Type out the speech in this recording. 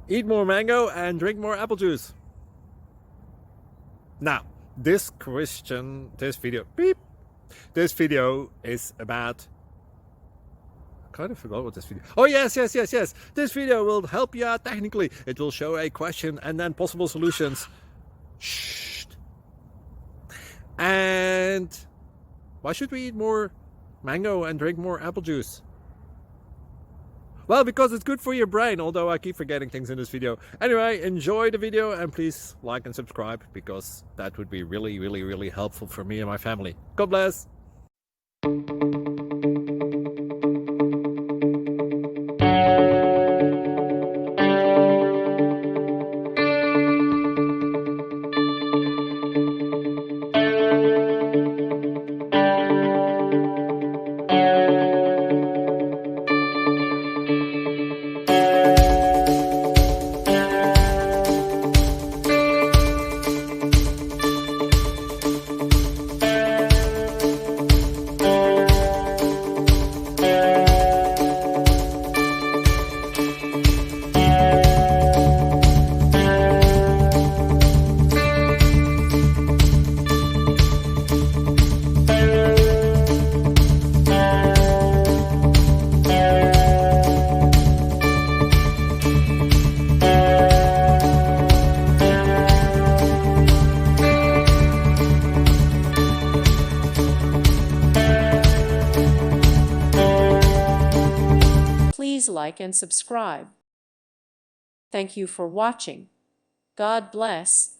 Eat more mango and drink more apple juice. Now, this video is about, I kind of forgot what this video. Oh, yes. This video will help you out technically. It will show a question and then possible solutions. Shh. And why should we eat more mango and drink more apple juice? Well, because it's good for your brain, although I keep forgetting things in this video. Anyway, enjoy the video and please like and subscribe, because that would be really helpful for me and my family. God bless. Please like and subscribe. Thank you for watching. God bless.